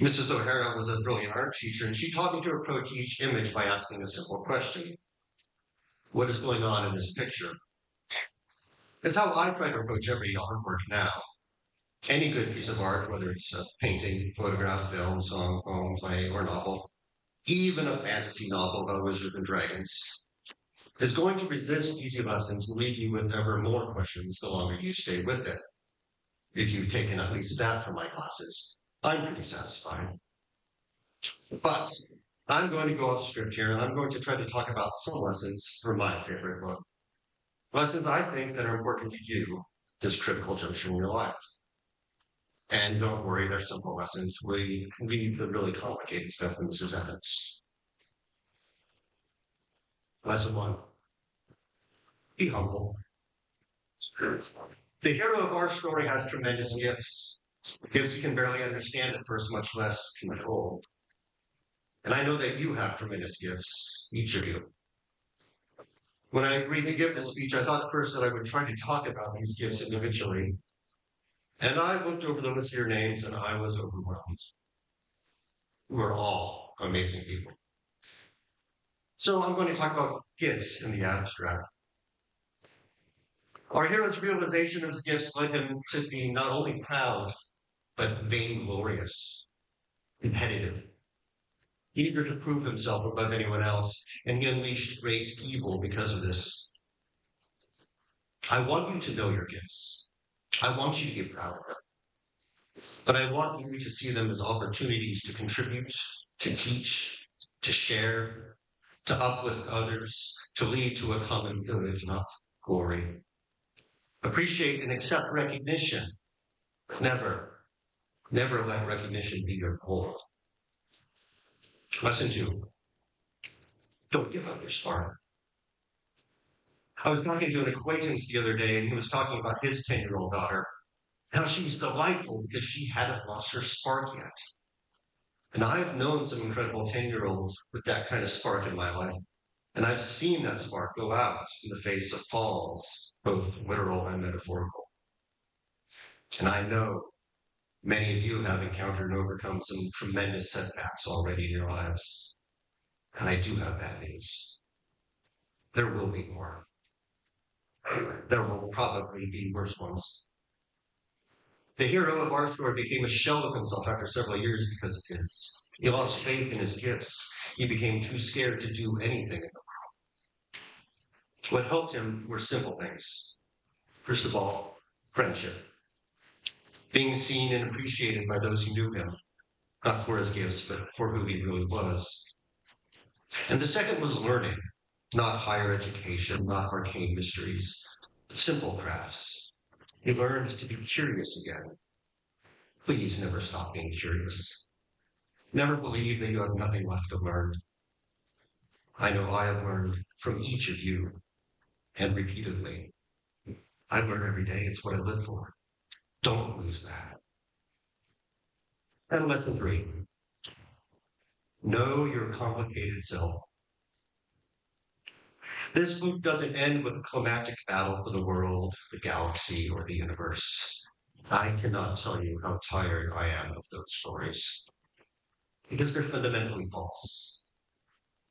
Mrs. O'Hara was a brilliant art teacher, and she taught me to approach each image by asking a simple question. What is going on in this picture? It's how I try to approach every artwork now. Any good piece of art, whether it's a painting, photograph, film, song, poem, play, or novel, even a fantasy novel about wizards and dragons, is going to resist easy lessons and leave you with ever more questions the longer you stay with it. If you've taken at least that from my classes, I'm pretty satisfied. But I'm going to go off script here, and I'm going to try to talk about some lessons from my favorite book. Lessons I think that are important to you, this critical juncture in your life. And don't worry, they're simple lessons. We leave the really complicated stuff in Mrs. Evans. Lesson 1. Be humble. The hero of our story has tremendous gifts. Gifts you can barely understand at first, much less control. And I know that you have tremendous gifts, each of you. When I agreed to give this speech, I thought first that I would try to talk about these gifts individually. And I looked over the list of your names and I was overwhelmed. We're all amazing people. So I'm going to talk about gifts in the abstract. Our hero's realization of his gifts led him to be not only proud, but vainglorious, competitive, eager to prove himself above anyone else, and he unleashed great evil because of this. I want you to know your gifts. I want you to be proud of them. But I want you to see them as opportunities to contribute, to teach, to share, to uplift others, to lead to a common good, not glory. Appreciate and accept recognition, but never let recognition be your goal. Lesson 2. Don't give up your spark. I was talking to an acquaintance the other day, and he was talking about his 10-year-old daughter, how she's delightful because she hadn't lost her spark yet. And I've known some incredible 10-year-olds with that kind of spark in my life, and I've seen that spark go out in the face of falls, both literal and metaphorical. And I know many of you have encountered and overcome some tremendous setbacks already in your lives. And I do have bad news. There will be more. There will probably be worse ones. The hero of our story became a shell of himself after several years because of his. He lost faith in his gifts. He became too scared to do anything in the world. What helped him were simple things. First of all, friendship. Being seen and appreciated by those who knew him, not for his gifts, but for who he really was. And the second was learning, not higher education, not arcane mysteries, but simple crafts. He learned to be curious again. Please never stop being curious. Never believe that you have nothing left to learn. I know I have learned from each of you, and repeatedly. I learn every day. It's what I live for. Don't lose that. And lesson 3. Know your complicated self. This book doesn't end with a climactic battle for the world, the galaxy, or the universe. I cannot tell you how tired I am of those stories, because they're fundamentally false.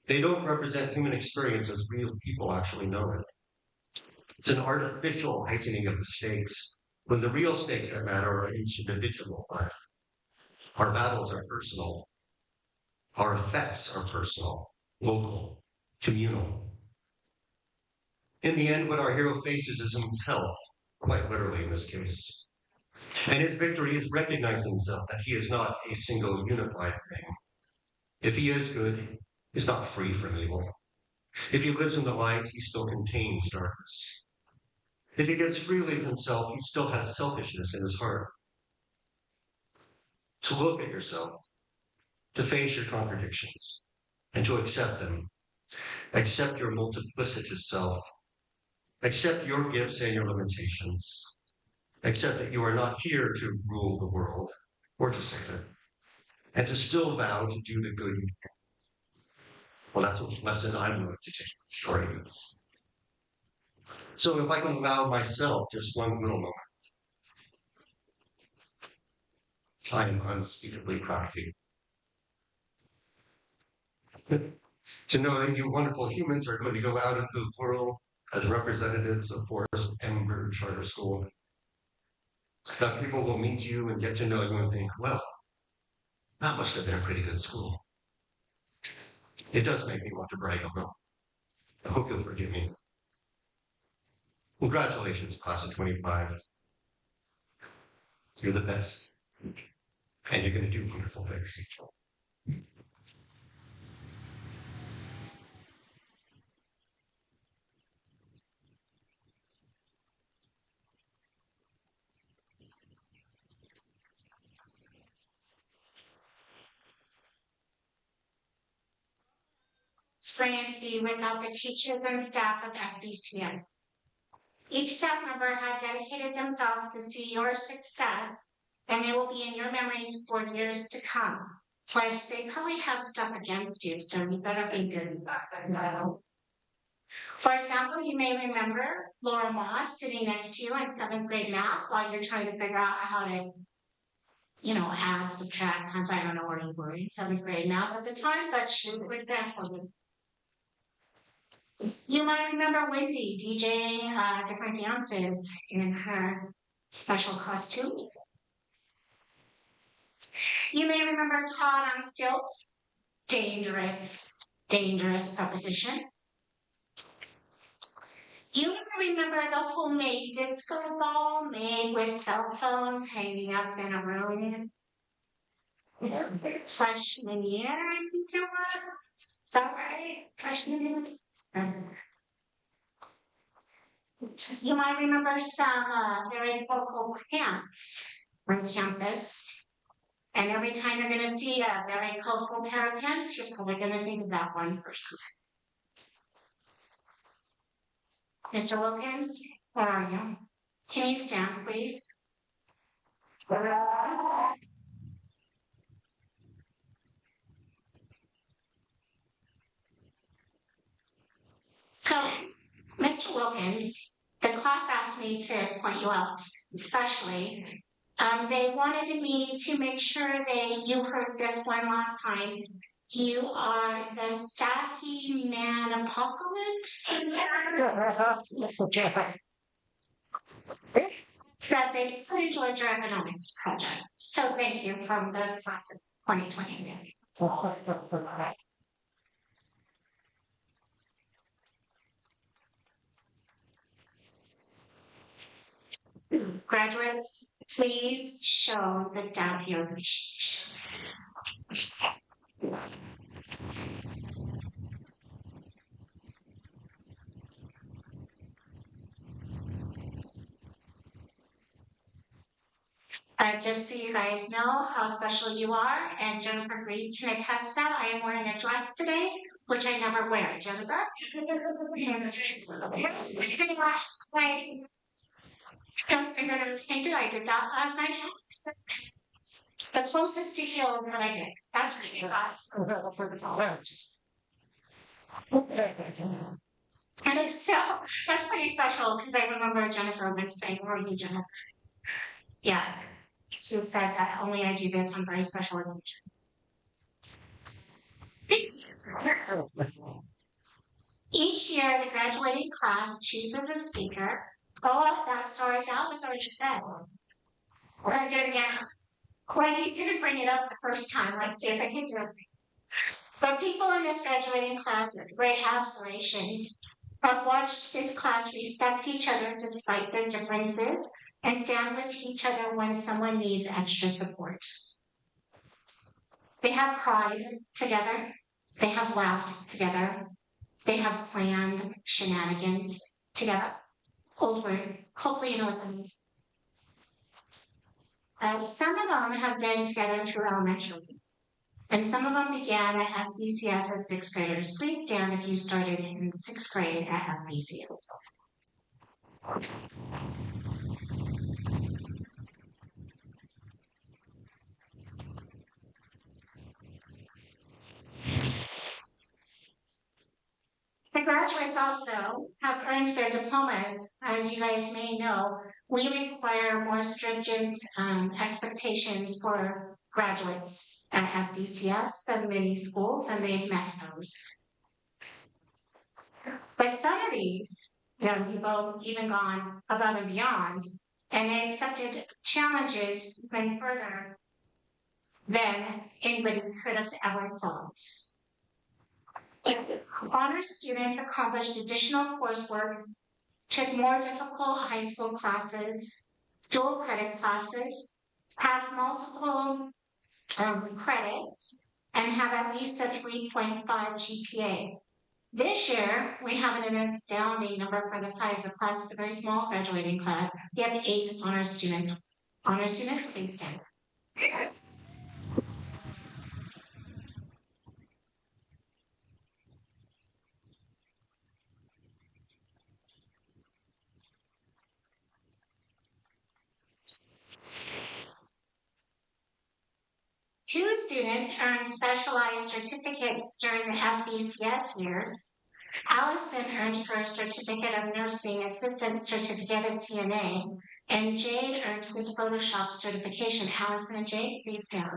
They don't represent human experience as real people actually know it. It's an artificial heightening of the stakes, when the real stakes that matter are each individual life. Our battles are personal. Our effects are personal, local, communal. In the end, what our hero faces is himself, quite literally in this case. And his victory is recognizing himself that he is not a single unified thing. If he is good, he's not free from evil. If he lives in the light, he still contains darkness. If he gets freely of himself, he still has selfishness in his heart. To look at yourself, to face your contradictions, and to accept them. Accept your multiplicitous self. Accept your gifts and your limitations. Accept that you are not here to rule the world or to save it, and to still vow to do the good you can. Well, that's a lesson I'm going to take from the story. So if I can allow myself just one little moment, I am unspeakably proud of you. To know that you wonderful humans are going to go out into the world as representatives of Forest Ember Charter School. That people will meet you and get to know you and think, well, that must have been a pretty good school. It does make me want to brag a little. I hope you'll forgive me. Congratulations, class of 25. You're the best. And you're going to do wonderful things. Stransky without the teachers and staff of FBCS. Each staff member had dedicated themselves to see your success, and they will be in your memories for years to come. Plus, they probably have stuff against you, so you better be good about that. For example, you may remember Laura Moss sitting next to you in 7th grade math while you're trying to figure out how to, add, subtract, times. I don't know where you were in 7th grade math at the time, but she was there for you. You might remember Wendy DJing different dances in her special costumes. You may remember Todd on stilts. Dangerous preposition. You remember the homemade disco ball made with cell phones hanging up in a room? Freshman year, I think it was. Is that right? Freshman year? You might remember some very colorful pants on campus. And every time you're going to see a very colorful pair of pants, you're probably going to think of that one person. Mr. Wilkins, where are you? Can you stand, please? So, Mr. Wilkins, the class asked me to point you out, especially. They wanted me to make sure that you heard this one last time. You are the sassy man apocalypse. That they put into a Dragonomics project. So thank you from the class of 2020. Graduates, please show the staff your appreciation. Just so you guys know how special you are, and Jennifer Green can attest that I am wearing a dress today, which I never wear. Jennifer? I did that last night. The closest detail of what I did. That's pretty and so that's pretty special because I remember Jennifer been saying, "Where are you, Jennifer?" Yeah. She said that only I do this on very special occasions. Each year, the graduating class chooses a speaker. Oh, that was already said. We're going to do it again. Well, you didn't bring it up the first time. Let's see if I can do it. But people in this graduating class with great aspirations have watched this class respect each other despite their differences and stand with each other when someone needs extra support. They have cried together. They have laughed together. They have planned shenanigans together. Old word. Hopefully you know what that means. Some of them have been together through elementary, and some of them began at FBCS as 6th graders. Please stand if you started in 6th grade at FBCS. The graduates also have earned their diplomas. As you guys may know, we require more stringent expectations for graduates. at FBCS than many schools, and they've met those. But some of these young people even gone above and beyond, and they accepted challenges even further than anybody could have ever thought. Honor students accomplished additional coursework, took more difficult high school classes, dual credit classes, passed multiple credits, and have at least a 3.5 GPA. This year, we have an astounding number for the size of class. It's a very small graduating class. We have 8 honor students. Honor students, please stand. Two students earned specialized certificates during the FBCS years. Allison earned her Certificate of Nursing Assistant Certificate as CNA, and Jade earned his Photoshop certification. Allison and Jade, please stand.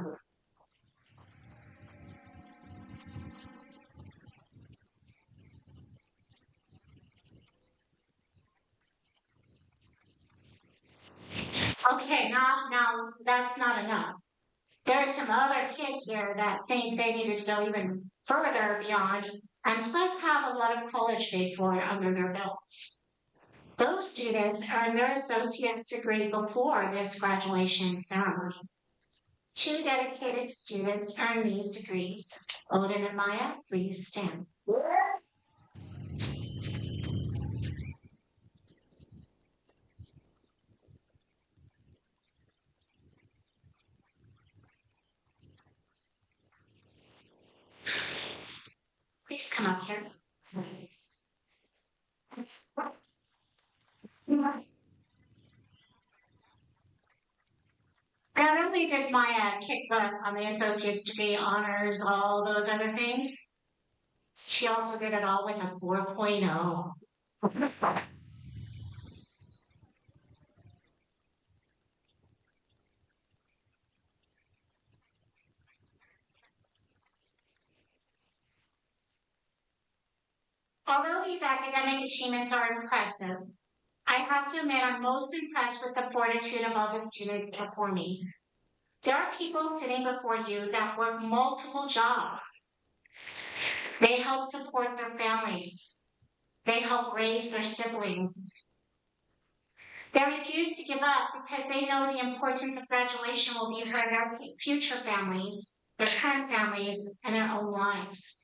Okay, now that's not enough. There are some other kids here that think they needed to go even further beyond, and plus have a lot of college paid for under their belts. Those students earned their associate's degree before this graduation ceremony. 2 dedicated students earned these degrees. Odin and Maya, please stand. Please come up here. Not only did Maya kick butt on the associate's degree, honors, all those other things, she also did it all with a 4.0. Although these academic achievements are impressive, I have to admit I'm most impressed with the fortitude of all the students before me. There are people sitting before you that work multiple jobs. They help support their families. They help raise their siblings. They refuse to give up because they know the importance of graduation will be for their future families, their current families, and their own lives.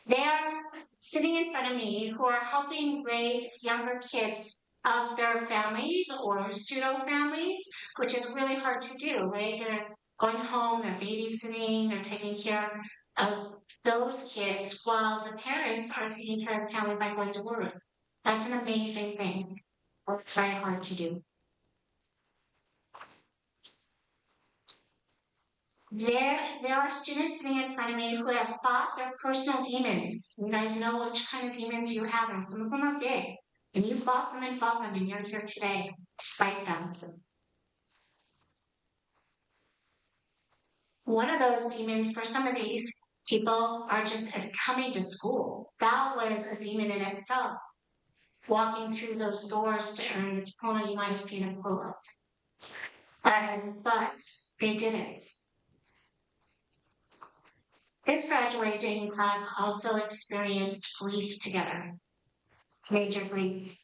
They are sitting in front of me who are helping raise younger kids of their families or pseudo families, which is really hard to do, right? They're going home, they're babysitting, they're taking care of those kids while the parents are taking care of the family by going to work. That's an amazing thing. It's very hard to do. There are students sitting in front of me who have fought their personal demons. You guys know which kind of demons you have, and some of them are big. And you fought them, and you're here today despite them. One of those demons for some of these people are just coming to school. That was a demon in itself. Walking through those doors to earn a diploma, you might have seen a quote. But they didn't. This graduating class also experienced grief together, major grief.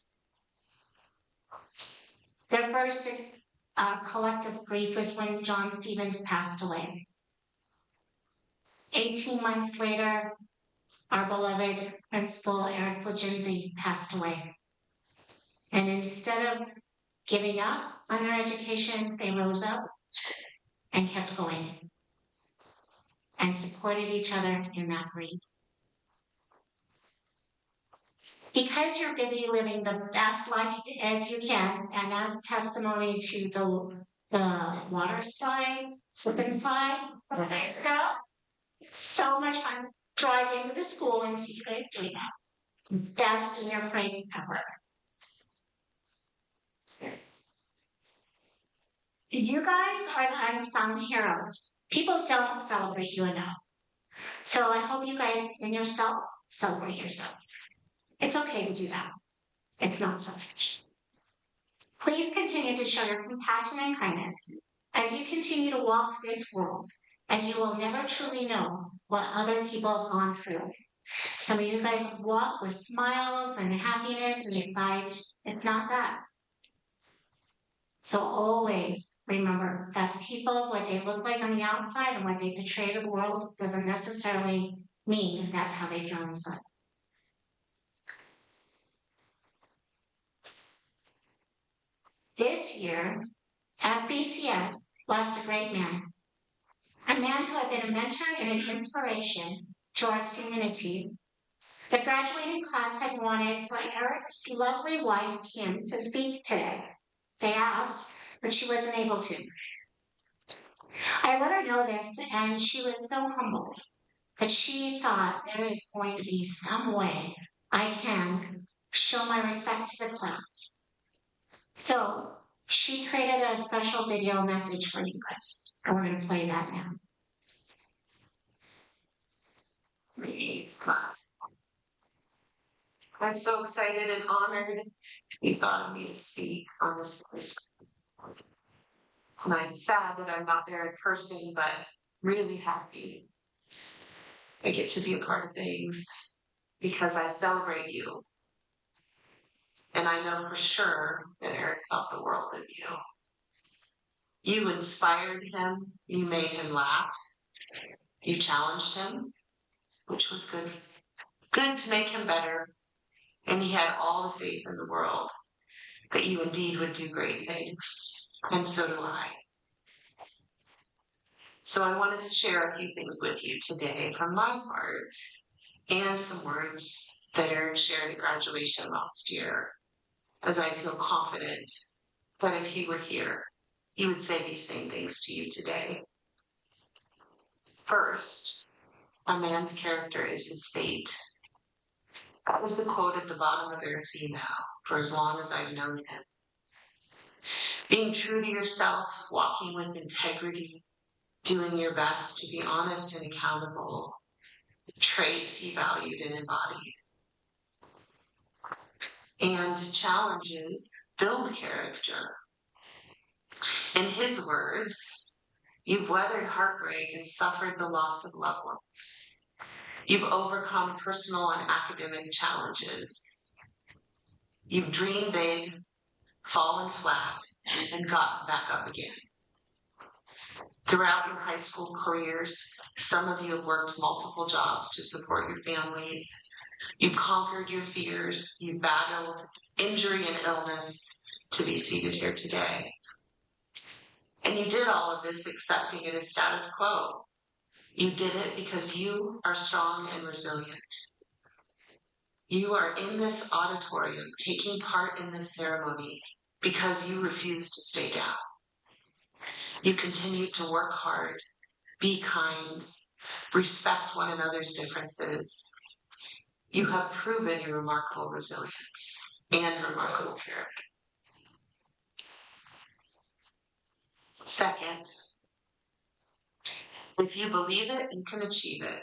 Their first collective grief was when John Stevens passed away. 18 months later, our beloved principal, Eric Legenzi, passed away. And instead of giving up on their education, they rose up and kept going and supported each other in that grief. Because you're busy living the best life as you can, and that's testimony to the water slide, slip and slide, a couple days ago. So much fun driving to the school and see you guys doing that. Best senior prank ever. You guys are the unsung heroes People don't celebrate you enough. So I hope you guys and yourself celebrate yourselves. It's okay to do that. It's not selfish. Please continue to show your compassion and kindness as you continue to walk this world, as you will never truly know what other people have gone through. Some of you guys walk with smiles and happiness, and inside, it's not that. So always remember that people, what they look like on the outside and what they portray to the world, doesn't necessarily mean that's how they feel inside. This year, FBCS lost a great man, a man who had been a mentor and an inspiration to our community. The graduating class had wanted for Eric's lovely wife, Kim, to speak today. They asked, but she wasn't able to. I let her know this, and she was so humbled. But she thought there is going to be some way I can show my respect to the class. So she created a special video message for you guys. And we're going to play that now. Greetings, class. I'm so excited and honored you thought of me to speak on this place. And I'm sad that I'm not there in person, but really happy I get to be a part of things because I celebrate you. And I know for sure that Eric thought the world of you. You inspired him, you made him laugh, you challenged him, which was good. Good to make him better. And he had all the faith in the world that you indeed would do great things. And so do I. So I wanted to share a few things with you today from my heart and some words that Eric shared at graduation last year, as I feel confident that if he were here, he would say these same things to you today. First, a man's character is his fate. That was the quote at the bottom of Eric's email for as long as I've known him. Being true to yourself, walking with integrity, doing your best to be honest and accountable, the traits he valued and embodied. And challenges build character. In his words, you've weathered heartbreak and suffered the loss of loved ones. You've overcome personal and academic challenges. You've dreamed big, fallen flat, and gotten back up again. Throughout your high school careers, some of you have worked multiple jobs to support your families. You've conquered your fears. You've battled injury and illness to be seated here today. And you did all of this accepting it as status quo. You did it because you are strong and resilient. You are in this auditorium taking part in this ceremony because you refuse to stay down. You continue to work hard, be kind, respect one another's differences. You have proven your remarkable resilience and remarkable character. Second, if you believe it, you can achieve it.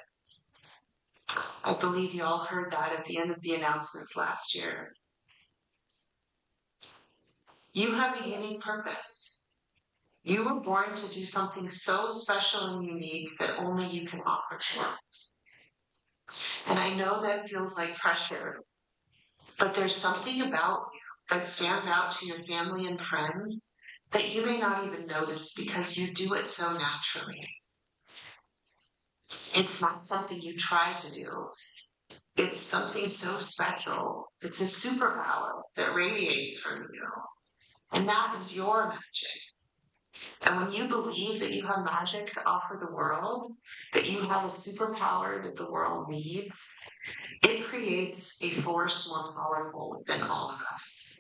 I believe you all heard that at the end of the announcements last year. You have a unique purpose. You were born to do something so special and unique that only you can offer to it. And I know that feels like pressure, but there's something about you that stands out to your family and friends that you may not even notice because you do it so naturally. It's not something you try to do. It's something so special. It's a superpower that radiates from you. And that is your magic. And when you believe that you have magic to offer the world, that you have a superpower that the world needs, it creates a force more powerful than all of us.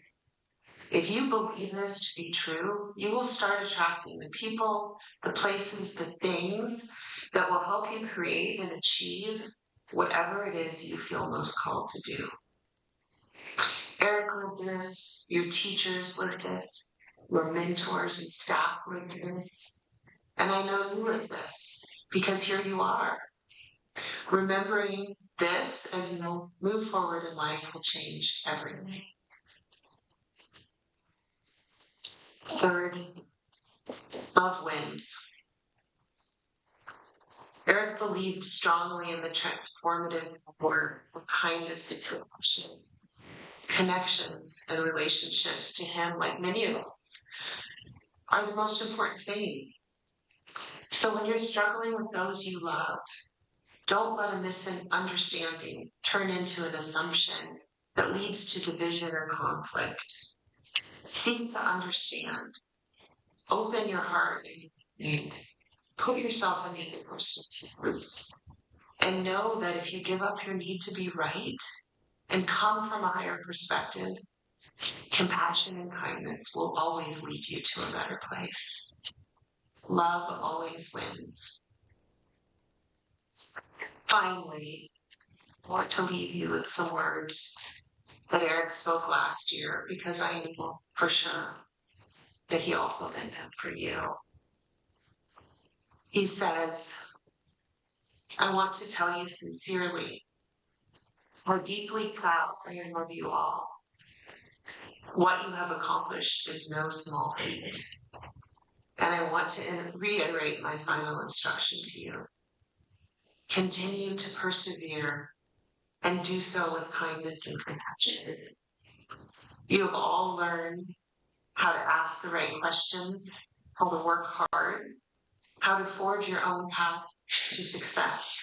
If you believe this to be true, you will start attracting the people, the places, the things that will help you create and achieve whatever it is you feel most called to do. Eric lived this, your teachers lived this, your mentors and staff lived this, And I know you live this because here you are. Remembering this as you move forward in life will change everything. Third, love wins. Eric believed strongly in the transformative power of kindness and compassion. Connections and relationships to him, like many of us, are the most important thing. So when you're struggling with those you love, don't let a misunderstanding turn into an assumption that leads to division or conflict. Seek to understand. Open your heart and put yourself in the other person's shoes. And know that if you give up your need to be right and come from a higher perspective, compassion and kindness will always lead you to a better place. Love always wins. Finally, I want to leave you with some words that Eric spoke last year because I know for sure that he also did them for you. He says, I want to tell you sincerely how deeply proud I am of you all. What you have accomplished is no small feat. And I want to reiterate my final instruction to you. Continue to persevere and do so with kindness and compassion. You have all learned how to ask the right questions, how to work hard, how to forge your own path to success.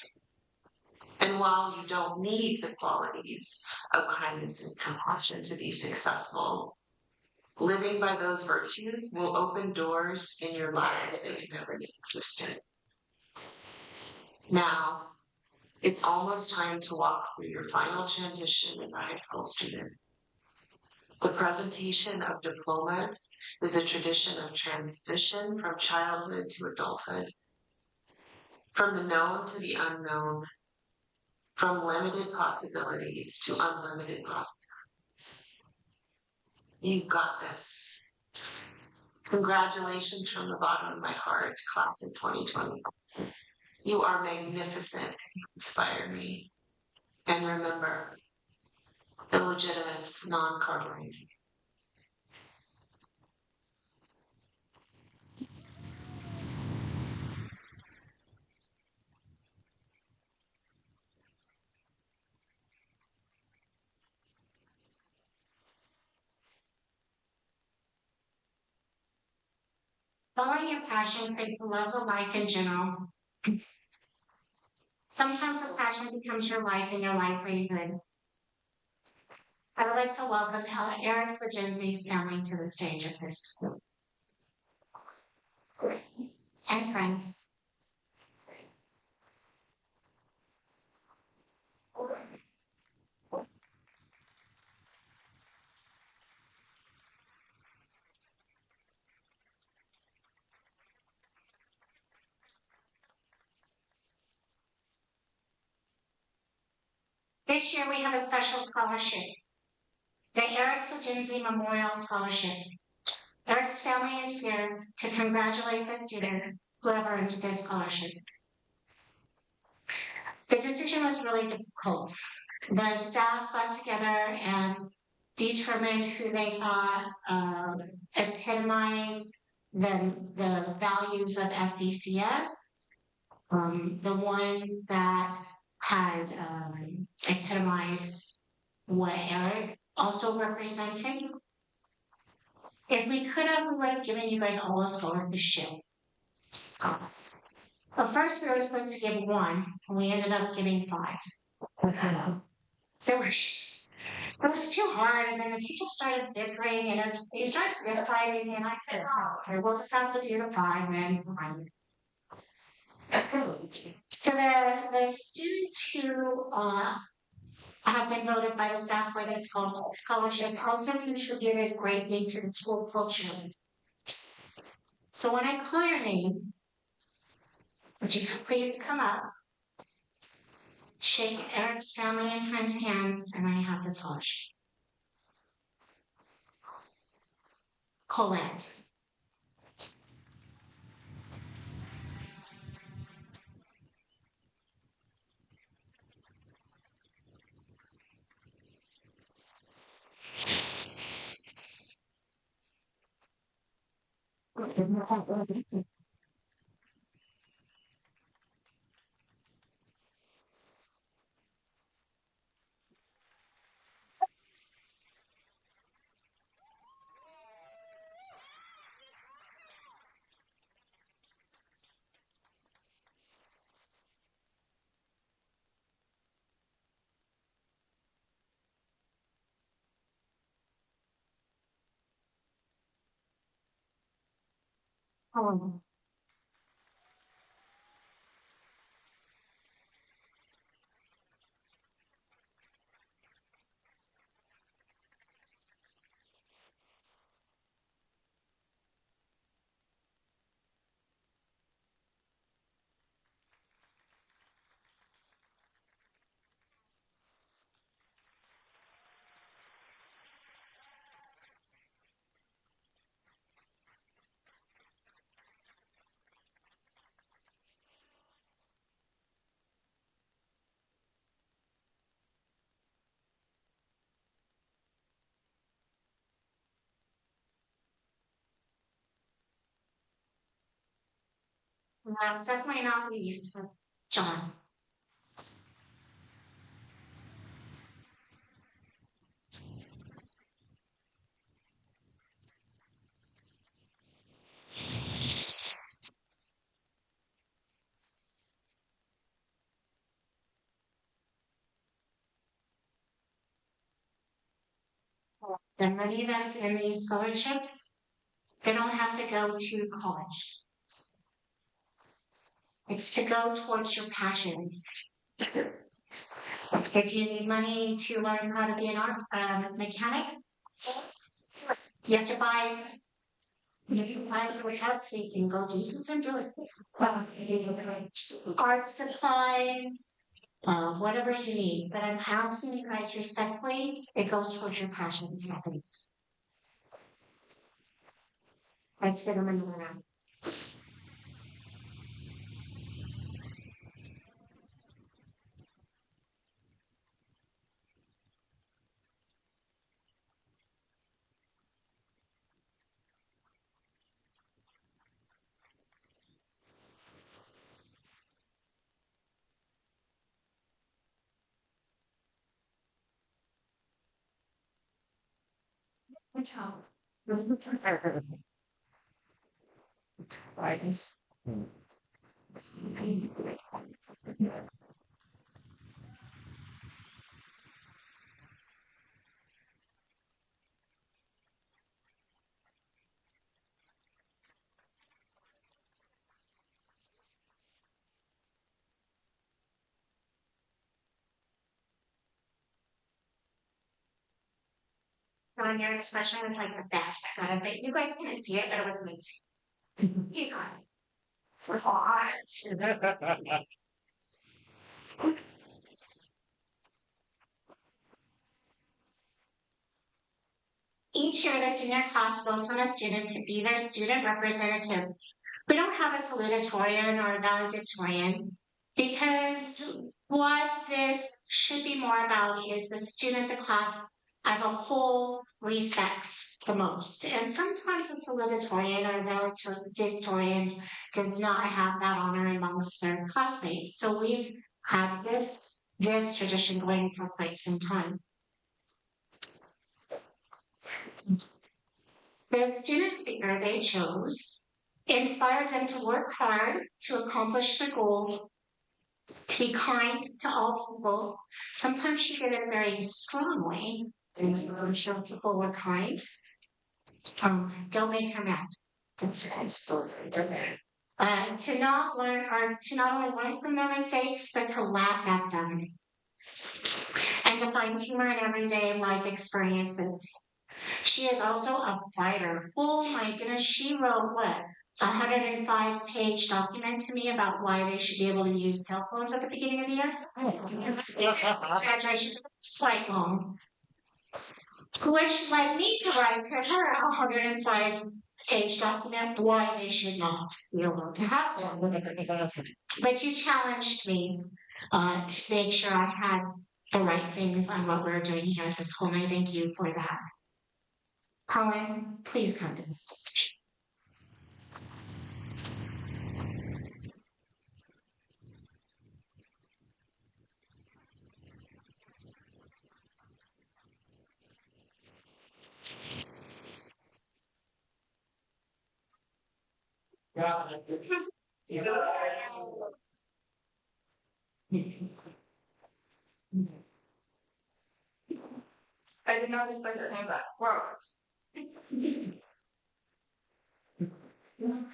And while you don't need the qualities of kindness and compassion to be successful, living by those virtues will open doors in your lives that you never knew existed. Now, it's almost time to walk through your final transition as a high school student. The presentation of diplomas is a tradition of transition from childhood to adulthood, from the known to the unknown, from limited possibilities to unlimited possibilities. You've got this. Congratulations from the bottom of my heart, class of 2020. You are magnificent and you inspire me. And remember, illegitimate, non-covering. Following your passion creates a love of life in general. Sometimes the passion becomes your life and your life for you good. I would like to welcome Eric Flagenzi's family to the stage of this school. And friends. This year we have a special scholarship, the Eric Flagenzi Memorial Scholarship. Eric's family is here to congratulate the students who have earned this scholarship. The decision was really difficult. The staff got together and determined who they thought epitomized the values of FBCS, the ones that had epitomized what Eric also represented. If we could have, we would have given you guys all a scholarship. But first we were supposed to give one, and we ended up giving 5. So it was too hard, and then the teachers started bickering, and they started fighting, and I said, oh, okay, we'll just have to do the 5 then. So the students who have been voted by the staff for this scholarship also contributed greatly to the school culture. So when I call your name, would you please come up, shake Eric's family and friends' hands, and I have the scholarship. Colette. Oh, last definitely not least, John. The money that's in these scholarships, they don't have to go to college. It's to go towards your passions. If you need money to learn how to be an art mechanic, you have to buy. You can buy the workout so you can go do something to it. Art supplies, whatever you need. But I'm asking you guys respectfully, it goes towards your passions, nothing's. Let's get them in the round. Good job. Right. Ron, your expression was like the best. I gotta say, you guys couldn't see it, but it was amazing. He's on. Hot. Each year, the senior class votes on a student to be their student representative. We don't have a salutatorian or a valedictorian because what this should be more about is the student the class as a whole respects the most. And sometimes a salutatorian or a valedictorian does not have that honor amongst their classmates. So we've had this tradition going for quite some time. The student speaker they chose inspired them to work hard to accomplish their goals, to be kind to all people. Sometimes she did it very strongly, and I'm sure people were kind. Don't make her mad. To not learn or to not only learn from their mistakes, but to laugh at them and to find humor in everyday life experiences. She is also a fighter. Oh my goodness, she wrote what? 105-page document to me about why they should be able to use cell phones at the beginning of the year. Exaggeration, it's quite long. Which led me to write to her a 105-page document why they should not be able to have them. But you challenged me to make sure I had the right things on what we're doing here at the school, and I thank you for that. Colin, please come to the stage. I did not expect her name back. 4 hours.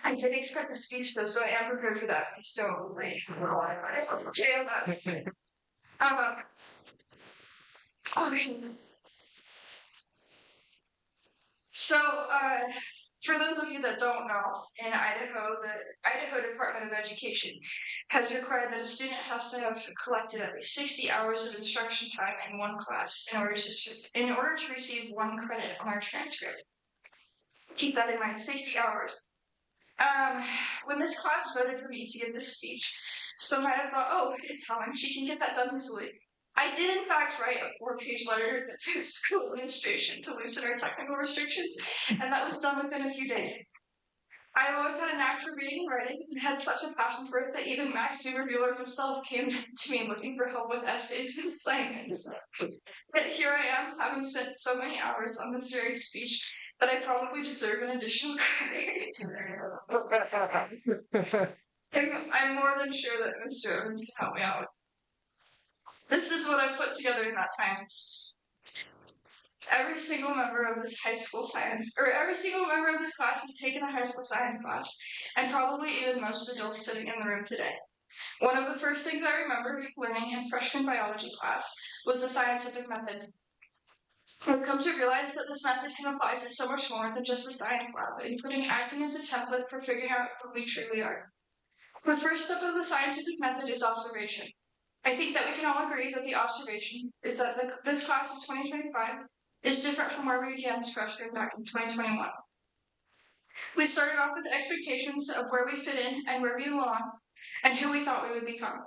I did expect the speech though, so I am prepared for that. So, like, jail that's okay. So, for those of you that don't know, in Idaho, the Idaho Department of Education has required that a student has to have collected at least 60 hours of instruction time in one class in order to receive 1 credit on our transcript. Keep that in mind, 60 hours. When this class voted for me to give this speech, some might have thought, oh, it's Helen, she can get that done easily. I did in fact write a 4-page letter to school administration to loosen our technical restrictions, and that was done within a few days. I've always had a knack for reading and writing, and had such a passion for it that even Max Superbueller himself came to me looking for help with essays and assignments. But here I am, having spent so many hours on this very speech that I probably deserve an additional credit. I'm more than sure that Mr. Evans can help me out. This is what I put together in that time. Every single member of this high school science, or every single member of this class has taken a high school science class, and probably even most adults sitting in the room today. One of the first things I remember learning in freshman biology class was the scientific method. I've come to realize that this method can apply to so much more than just the science lab, including acting as a template for figuring out who we truly are. The first step of the scientific method is observation. I think that we can all agree that the observation is that this class of 2025 is different from where we began this freshman back in 2021. We started off with expectations of where we fit in and where we belong, and who we thought we would become.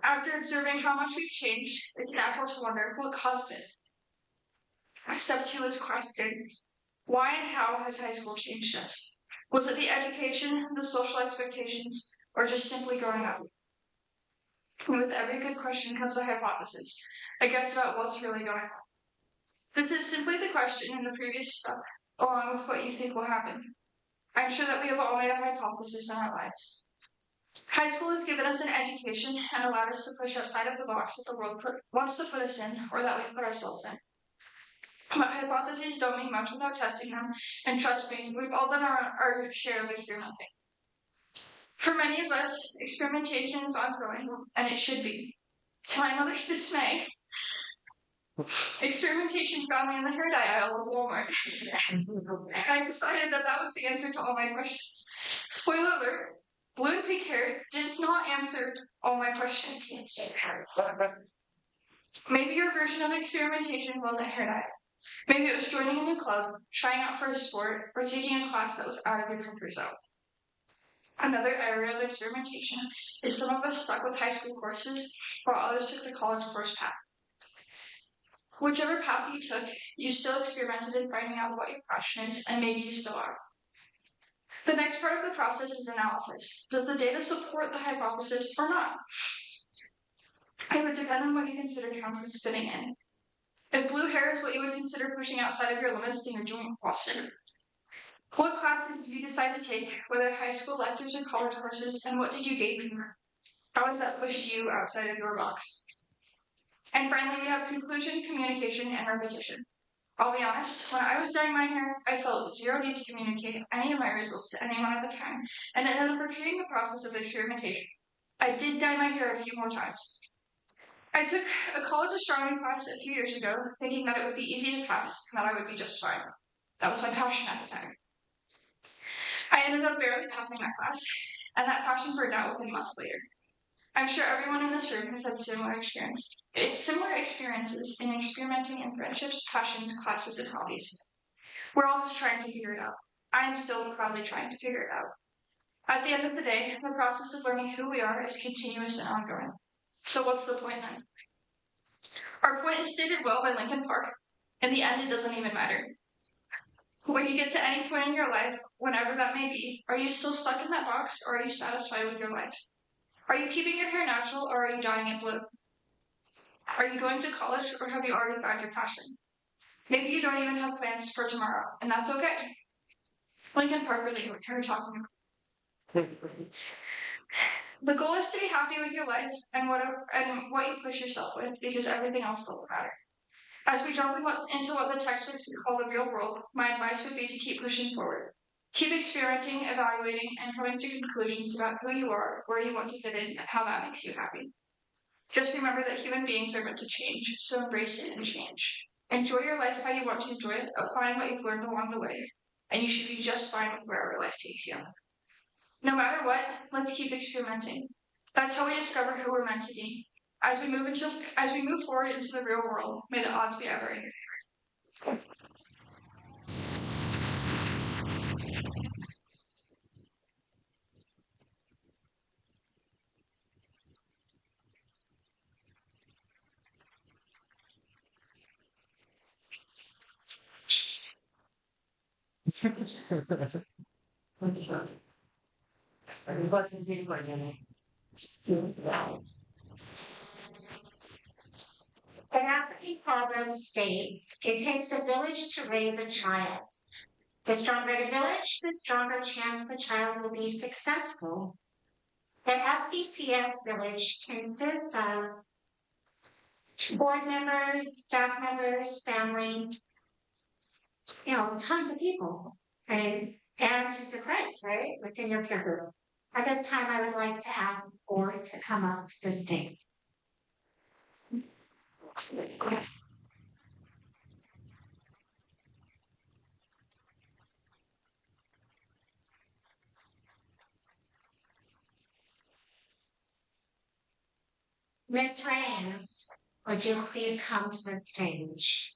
After observing how much we've changed, it's natural to wonder what caused it. Step 2 is questions. Why and how has high school changed us? Was it the education, the social expectations, or just simply growing up? And with every good question comes a hypothesis, a guess about what's really going on. This is simply the question in the previous step, along with what you think will happen. I'm sure that we have all made a hypothesis in our lives. High school has given us an education and allowed us to push outside of the box that the world wants to put us in, or that we put ourselves in. But hypotheses don't mean much without testing them, and trust me, we've all done our share of experimenting. For many of us, experimentation is ongoing, and it should be. To my mother's dismay, experimentation found me in the hair dye aisle of Walmart. And I decided that that was the answer to all my questions. Spoiler alert, blue and pink hair does not answer all my questions. Maybe your version of experimentation wasn't hair dye. Maybe it was joining a new club, trying out for a sport, or taking a class that was out of your comfort zone. Another area of experimentation is some of us stuck with high school courses, while others took the college course path. Whichever path you took, you still experimented in finding out what your passion is, and maybe you still are. The next part of the process is analysis. Does the data support the hypothesis or not? It would depend on what you consider counts as fitting in. If blue hair is what you would consider pushing outside of your limits, then you're doing awesome. What classes did you decide to take, whether high school electives or college courses, and what did you gain from them? How has that pushed you outside of your box? And finally, we have conclusion, communication, and repetition. I'll be honest, when I was dyeing my hair, I felt zero need to communicate any of my results to anyone at the time, and ended up repeating the process of experimentation. I did dye my hair a few more times. I took a college astronomy class a few years ago, thinking that it would be easy to pass, and that I would be just fine. That was my passion at the time. I ended up barely passing that class, and that passion burned out within months later. I'm sure everyone in this room has had similar experiences in experimenting in friendships, passions, classes, and hobbies. We're all just trying to figure it out. I am still proudly trying to figure it out. At the end of the day, the process of learning who we are is continuous and ongoing. So what's the point then? Our point is stated well by Lincoln Park. In the end, it doesn't even matter. When you get to any point in your life, whenever that may be, are you still stuck in that box, or are you satisfied with your life? Are you keeping your hair natural, or are you dyeing it blue? Are you going to college, or have you already found your passion? Maybe you don't even have plans for tomorrow, and that's okay. Lincoln Park really knew what they were talking about. The goal is to be happy with your life and what you push yourself with, because everything else doesn't matter. As we jump into what the textbooks would call the real world, my advice would be to keep pushing forward. Keep experimenting, evaluating, and coming to conclusions about who you are, where you want to fit in, and how that makes you happy. Just remember that human beings are meant to change, so embrace it and change. Enjoy your life how you want to enjoy it, applying what you've learned along the way, and you should be just fine with wherever life takes you. No matter what, let's keep experimenting. That's how we discover who we're meant to be. As we move forward into the real world, may the odds be ever in your favor. An African proverb states, it takes a village to raise a child. The stronger the village, the stronger chance the child will be successful. The FBCS village consists of board members, staff members, family, tons of people, right? And your friends, right? Within your peer group. At this time, I would like to ask the board to come up to the stage. Miss Rains, would you please come to the stage?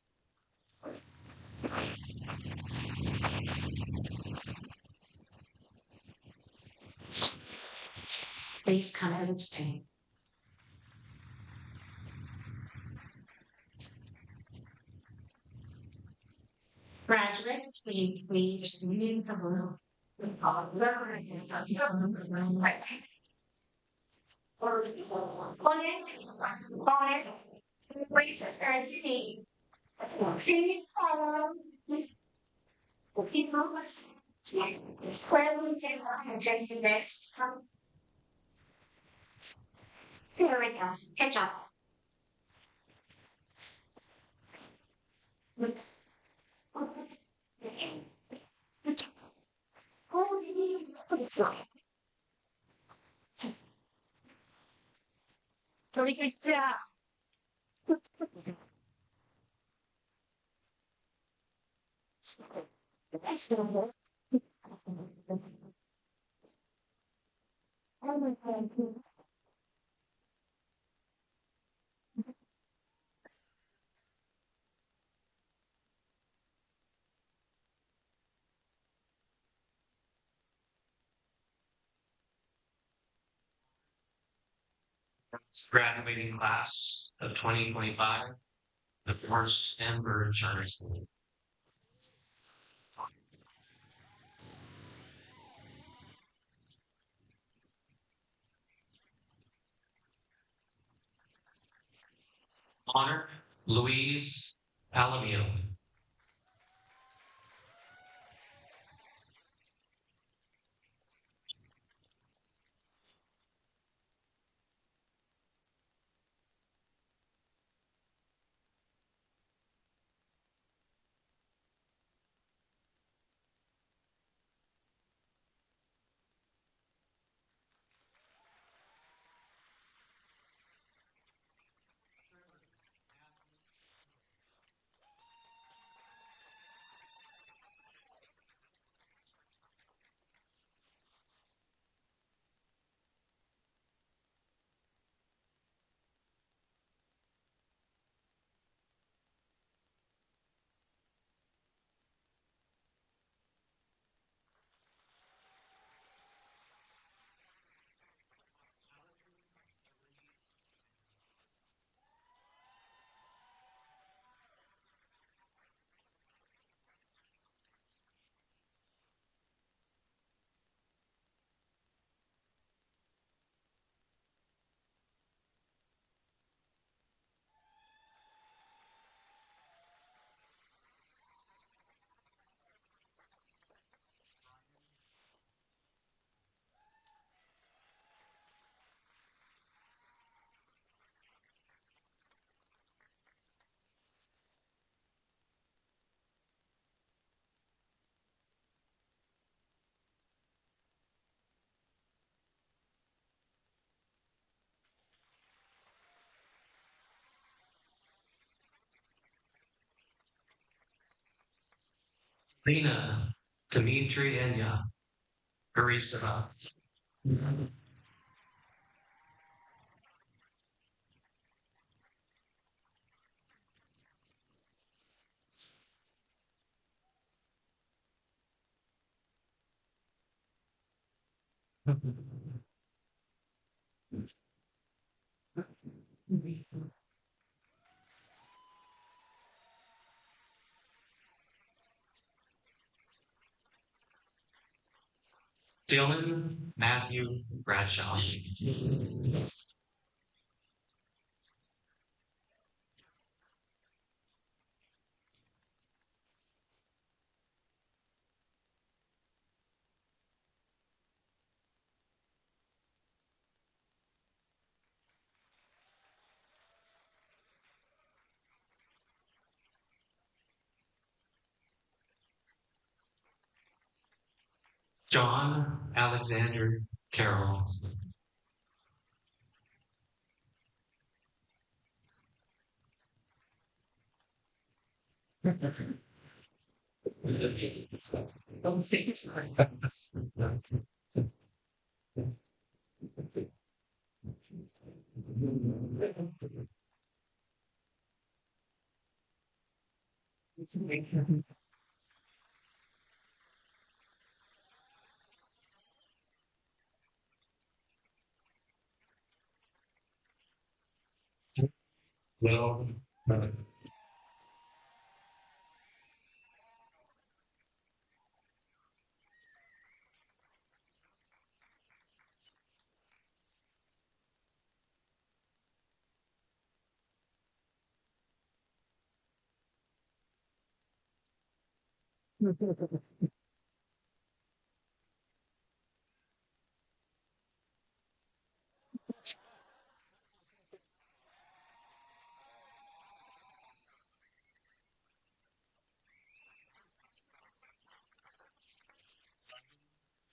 Please come to the stage. Graduates, will you please leave the room? Places are unique. Please follow the people. Squarely down just this. Here we go. Good job. Good job. Graduating class of 2025, the first Ember Charter School. Honor, Louise Palomino. Lena, Dimitri, Enya, Harissa. Dylan, Matthew, Bradshaw. John, Alexander, Carol. Well,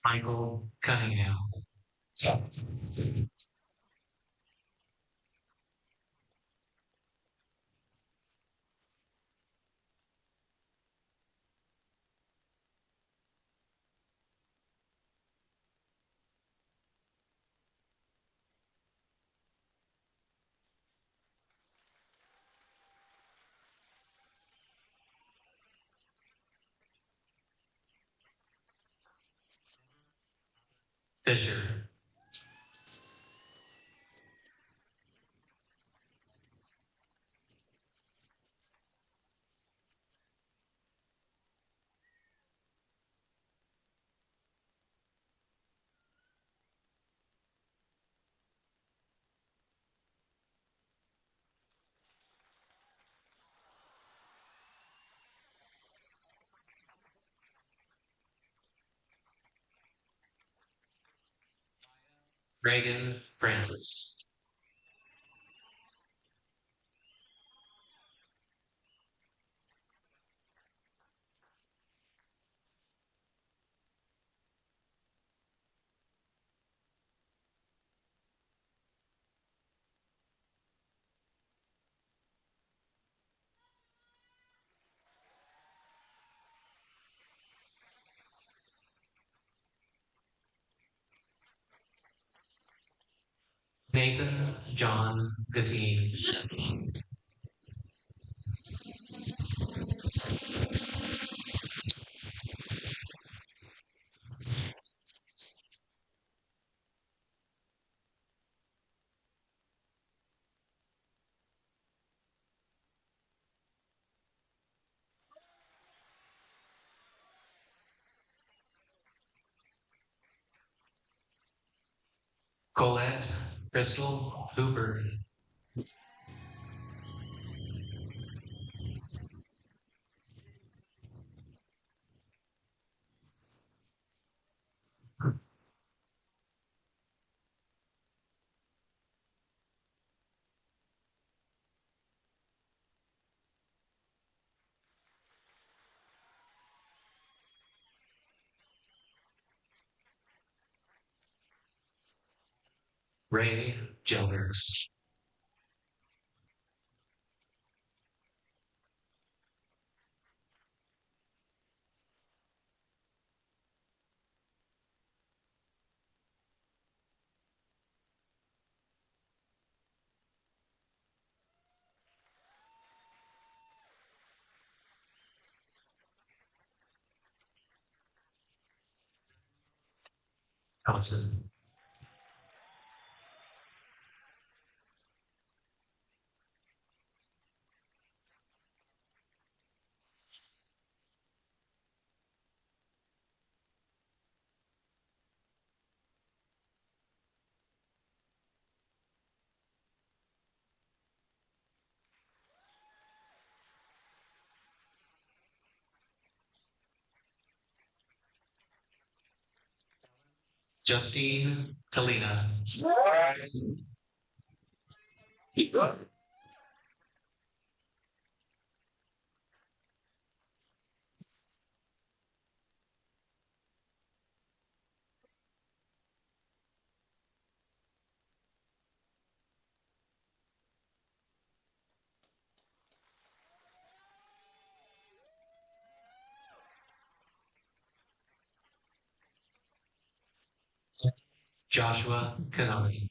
Michael Cunningham. Fisher. Reagan Francis. Nathan John Gatine. Colette Crystal Hooper. Ray Gilders. Johnson. Justine Kalina. Joshua Kanani.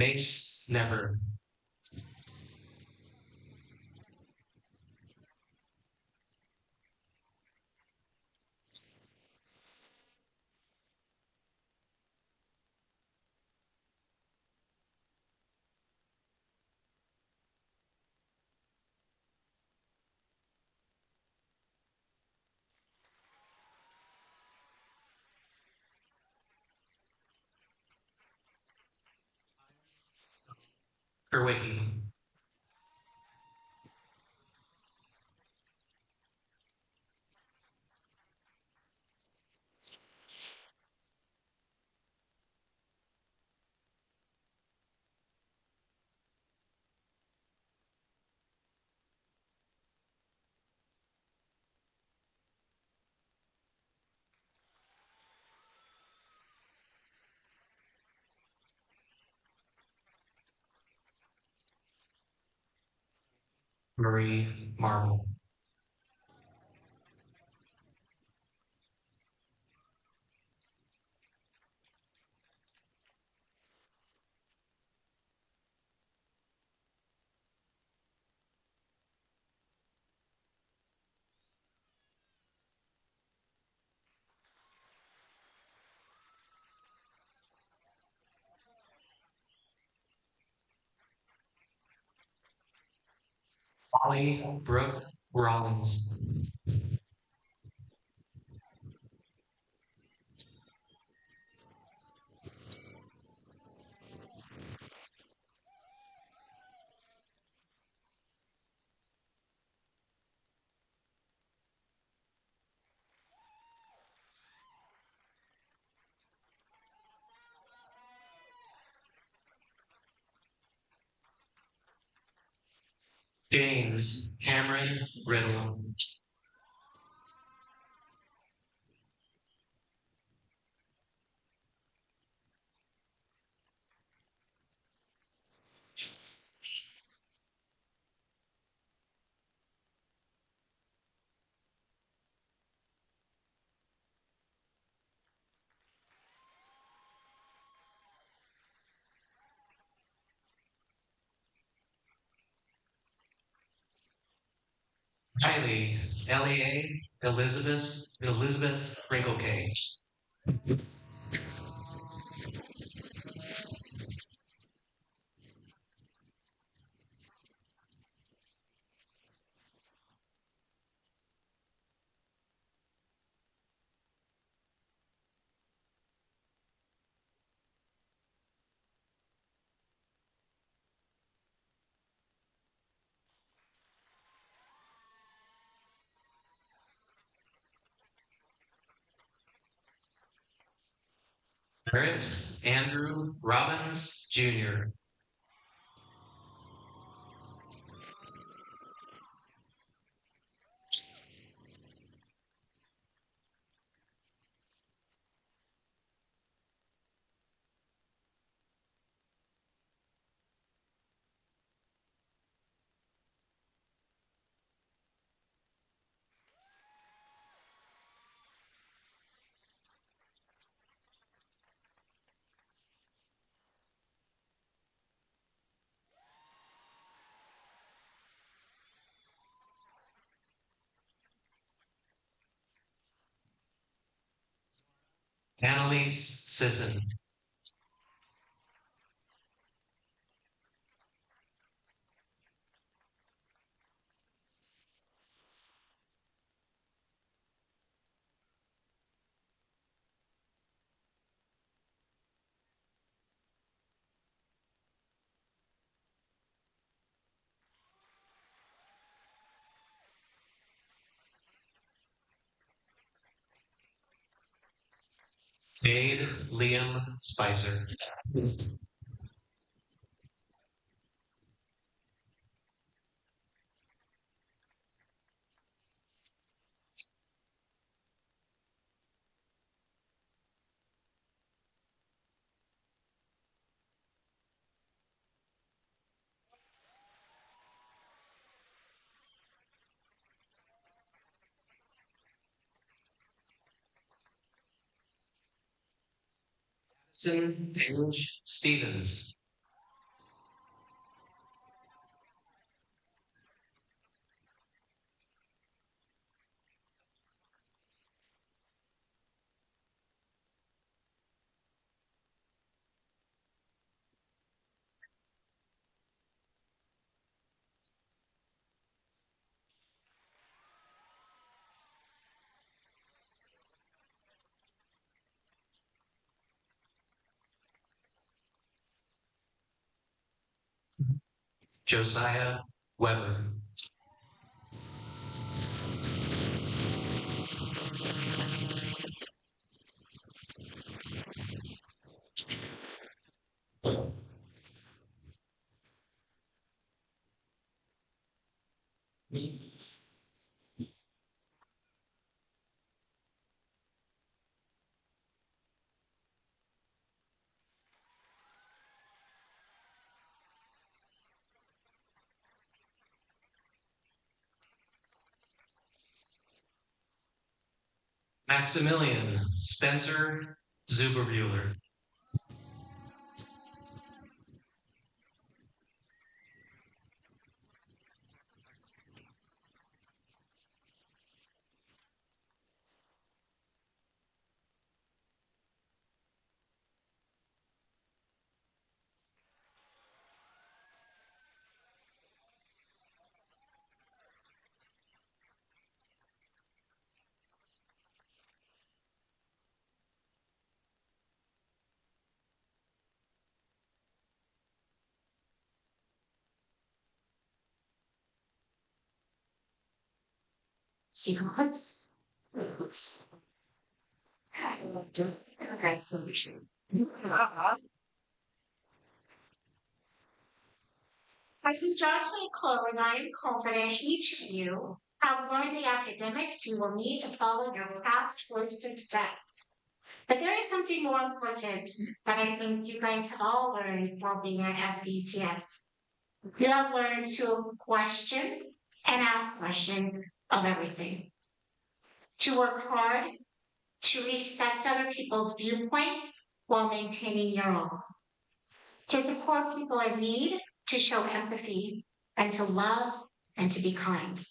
Mace Never. Kerwicki. Marie Marble. Molly Brooke Rollins. James Cameron Riddle. Kylie Lea Elizabeth Wrinklecake. Barrett Andrew Robbins Jr. Annalise Sisson. Jade Liam Spicer. Madison Paige Stevens. Josiah Weber. Maximilian Spencer Zuberbuehler. Sequence. Okay, solution. As we draw to a close, I am confident each of you have learned the academics you will need to follow your path towards success. But there is something more important that I think you guys have all learned while being at FBCS. You have learned to question and ask questions of everything, to work hard, to respect other people's viewpoints while maintaining your own, to support people in need, to show empathy, and to love and to be kind.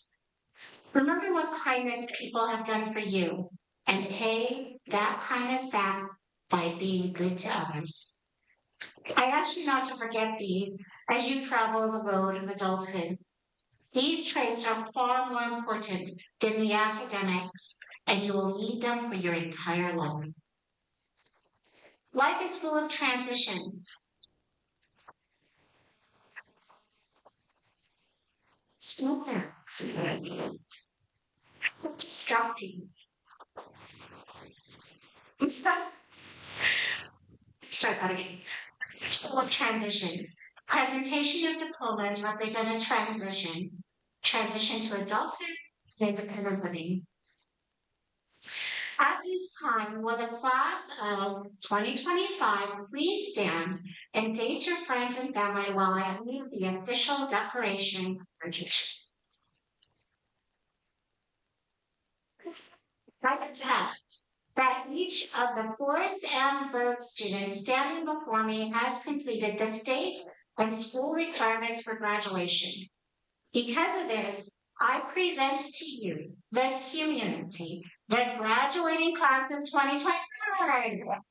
Remember what kindness people have done for you and pay that kindness back by being good to others. I ask you not to forget these as you travel the road of adulthood. These traits are far more important than the academics, and you will need them for your entire life. Life is full of transitions. Stop there. Distracting. Start that again. It's full of transitions. Presentation of diplomas represent a transition to adulthood and independent living. At this time, will the class of 2025 please stand and face your friends and family while I read the official declaration of graduation. I attest that each of the Forest and Berg students standing before me has completed the state and school requirements for graduation. Because of this, I present to you, the community, the graduating class of 2025.